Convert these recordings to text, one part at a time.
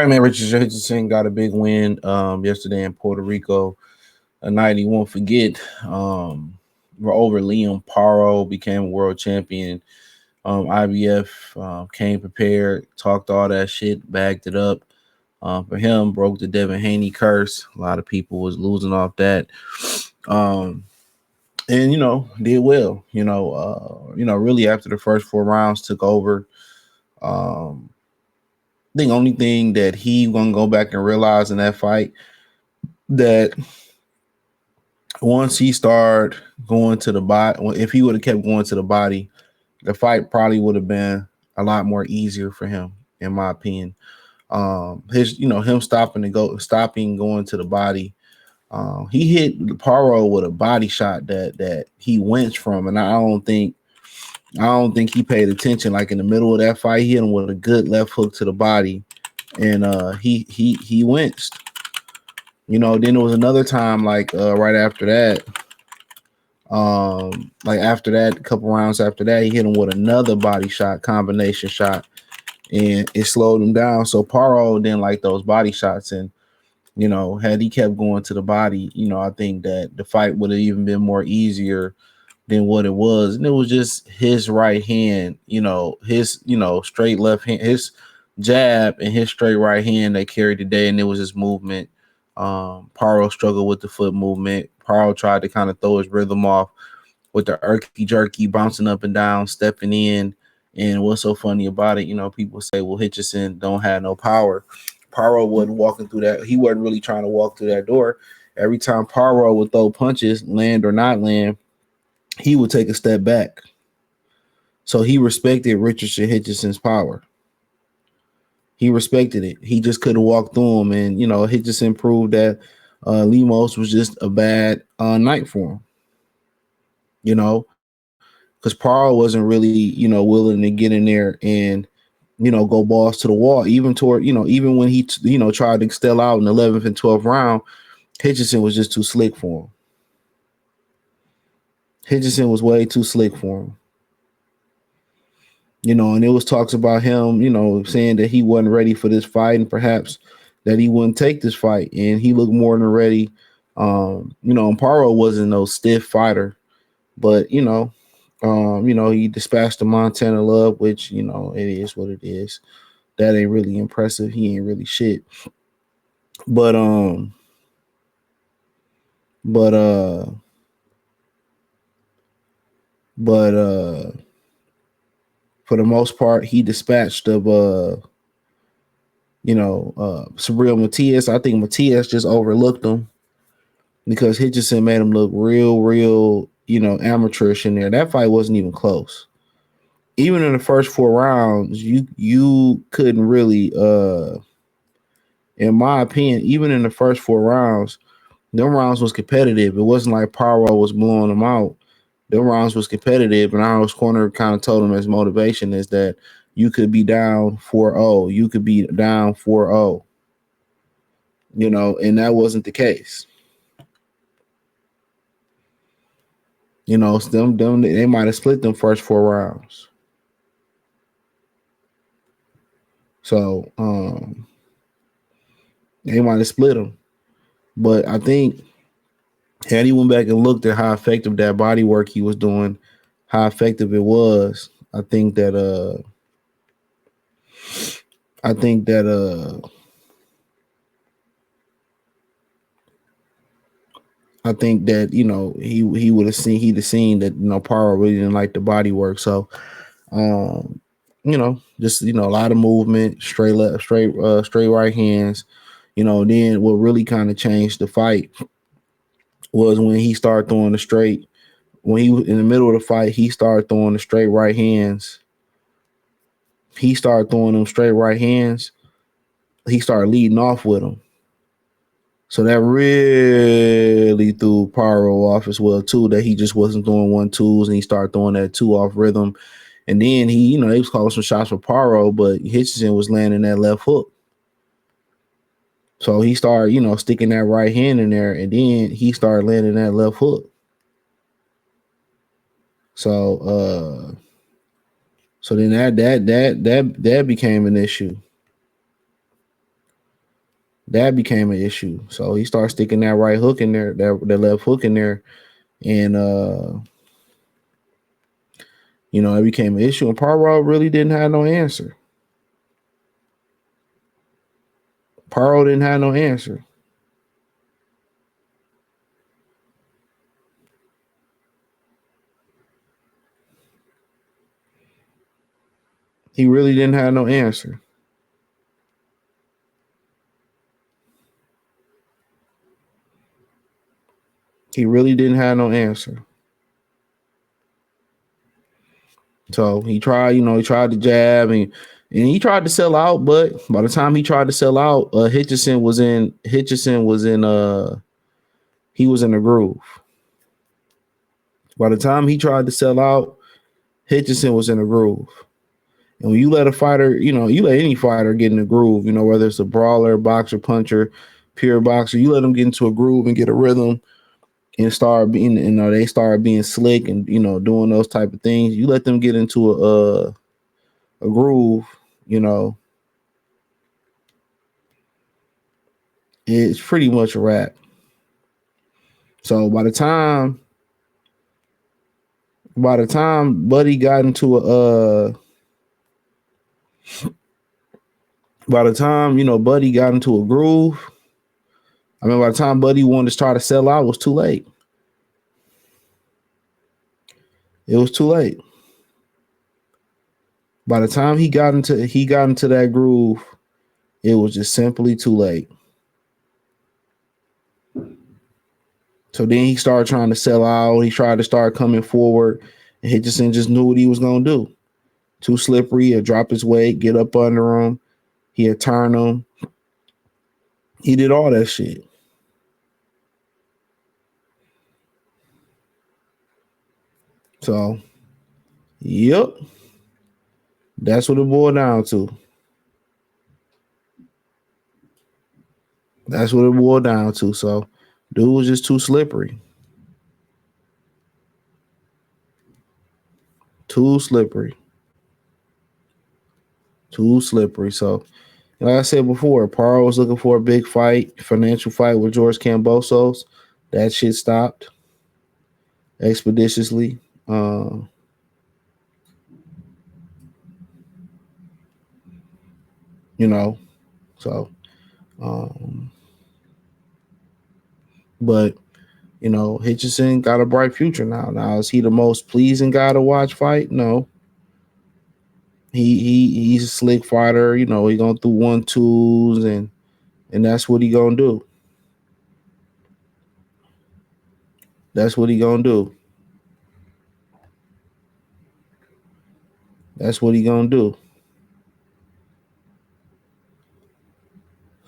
right, man. Richardson got a big win yesterday in Puerto Rico. A night he won't forget. We're over Liam Paro, became a world champion. IBF came prepared, talked all that shit, bagged it up. For him, broke the Devin Haney curse. A lot of people was losing off that. Um, and did well. Really after the first 4 rounds took over. Um, I think only thing that he gonna go back and realize in that fight that once he started going to the body, if he would have kept going to the body, the fight probably would have been a lot more easier for him, in my opinion. His, him stopping going to the body. He hit Paro with a body shot that he winced from, and I don't think he paid attention. Like in the middle of that fight, he hit him with a good left hook to the body, and he winced. Then there was another time, like right after that, a couple rounds after that, he hit him with another body shot, combination shot, and it slowed him down. So Paro didn't like those body shots, and had he kept going to the body, I think that the fight would have even been more easier than what it was. And it was just his right hand, his straight left hand, his jab and his straight right hand that carried the day, and it was his movement. Paro struggled with the foot movement. Paro tried to kind of throw his rhythm off with the irky jerky, bouncing up and down, stepping in. And what's so funny about it, people say, well, Hitchison don't have no power. Paro wasn't walking through that. He wasn't really trying to walk through that door. Every time Paro would throw punches, land or not land, he would take a step back. So he respected Richardson Hitchison's power. He respected it. He just couldn't walk through him. And, Hitchison proved that Lemos was just a bad night for him. Because Paro wasn't really, willing to get in there and, go balls to the wall. Even even when he, tried to excel out in the 11th and 12th round, Hitchison was just too slick for him. Hitchison was way too slick for him. And it was talks about him, saying that he wasn't ready for this fight and perhaps that he wouldn't take this fight. And he looked more than ready. And Paro wasn't no stiff fighter, but, he dispatched the Montana Love, which, it is what it is. That ain't really impressive. He ain't really shit. But, but for the most part, he dispatched of Sabril Matias. I think Matias just overlooked him because Hitchison made him look real, amateurish in there. That fight wasn't even close. Even in the first 4 rounds, you couldn't really, in my opinion, even in the first 4 rounds, them rounds was competitive. It wasn't like Paro was blowing them out. Them rounds was competitive, and Arnold's corner kind of told him his motivation is that you could be down 4-0. You could be down 4-0. And that wasn't the case. Them they might have split them first 4 rounds. So they might have split them. But I think had he went back and looked at how effective that body work he was doing, how effective it was, I think that he would have seen that Paro really didn't like the body work. So just a lot of movement, straight left, straight right hands. Then what really kind of changed the fight was when he started throwing the straight. When he was in the middle of the fight, he started throwing the straight right hands. He started throwing them straight right hands. He started leading off with them. So that really threw Paro off as well too. That he just wasn't throwing 1-2s, and he started throwing that 2 off rhythm. And then he was calling some shots for Paro, but Hitchison was landing that left hook. So he started, sticking that right hand in there, and then he started landing that left hook. So then that became an issue. That became an issue. So he started sticking that right hook in there, that left hook in there, and it became an issue. And Paro really didn't have no answer. Paro didn't have no answer. He really didn't have no answer. He really didn't have no answer. So he tried, he tried to jab and he tried to sell out, but by the time he tried to sell out, Hitchison was in he was in the groove. By the time he tried to sell out, Hitchison was in the groove. And when you let a fighter, you let any fighter get in the groove, whether it's a brawler, boxer, puncher, pure boxer, you let them get into a groove and get a rhythm and start being, they start being slick and, doing those type of things. You let them get into a groove, it's pretty much a wrap. So by the time Buddy got into by the time Buddy got into a groove, by the time Buddy wanted to try to sell out, it was too late. It was too late. By the time he got into that groove, it was just simply too late. So then he started trying to sell out. He tried to start coming forward, and Hitchison just knew what he was gonna do. Too slippery. He'd drop his weight, get up under him. He'd turn him. He did all that shit. So, yep. That's what it boiled down to. That's what it boiled down to. So, dude was just too slippery. Too slippery. Too slippery. So, like I said before, Paro was looking for a big fight, financial fight with George Kambosos. That shit stopped expeditiously. So, um, but Hitchison got a bright future now. Now, is he the most pleasing guy to watch fight? No. He's a slick fighter. He gonna do 1-2s and that's what he gonna do. That's what he gonna do. That's what he gonna do.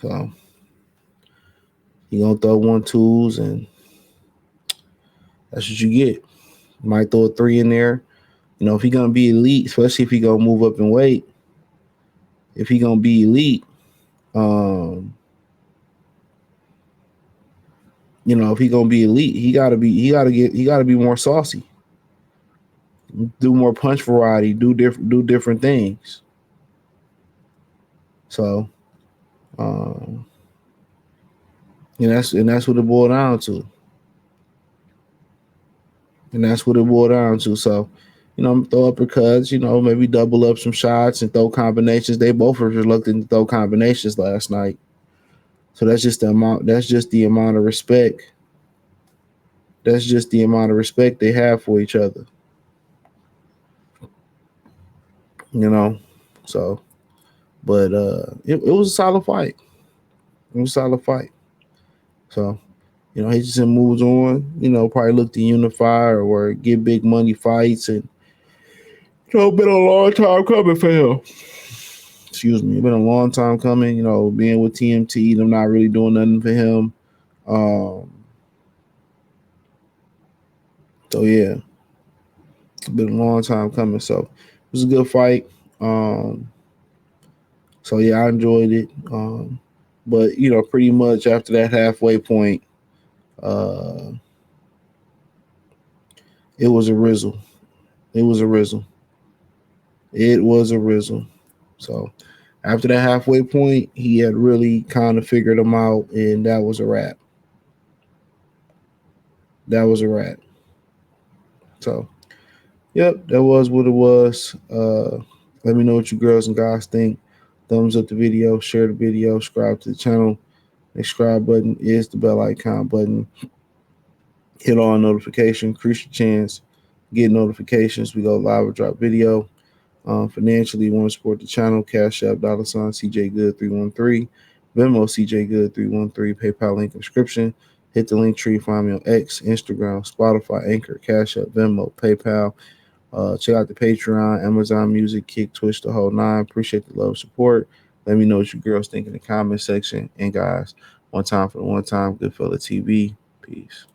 So he gonna throw 1-2s and that's what you get. Might throw a 3 in there. If he gonna be elite, especially if he gonna move up in weight, if he gonna be elite, if he gonna be elite, he gotta be more saucy. Do more punch variety. Do different things. So, and that's what it boiled down to. And that's what it boiled down to. So, throw uppercuts, maybe double up some shots and throw combinations. They both were reluctant to throw combinations last night. So that's just the amount. That's just the amount of respect. That's just the amount of respect they have for each other. So, but it was a solid fight. It was a solid fight. So, Hitchison moves on. Probably look to unify or get big money fights, and been a long time coming for him. Excuse me, it's been a long time coming. Being with TMT, them not really doing nothing for him. So yeah, it's been a long time coming. So it was a good fight. So yeah, I enjoyed it. But pretty much after that halfway point, it was a rizzle. It was a rizzle. It was a rizzle. So After that halfway point, he had really kind of figured them out, and that was a wrap. That was a wrap. So, yep, that was what it was. Let me know what you girls and guys think. Thumbs up the video, share the video, subscribe to the channel. The subscribe button is the bell icon button. Hit on notification, increase your chance, get notifications. We go live or drop video. Financially, you want to support the channel, Cash App, $ CJ Good 313, Venmo CJ Good 313, PayPal link in description. Hit the link tree, find me on X, Instagram, Spotify, Anchor, Cash App, Venmo, PayPal. Check out the Patreon, Amazon Music, Kick, Twitch, the whole nine. Appreciate the love, support. Let me know what you girls think in the comment section. And guys, one time for the one time, Goodfella TV. Peace.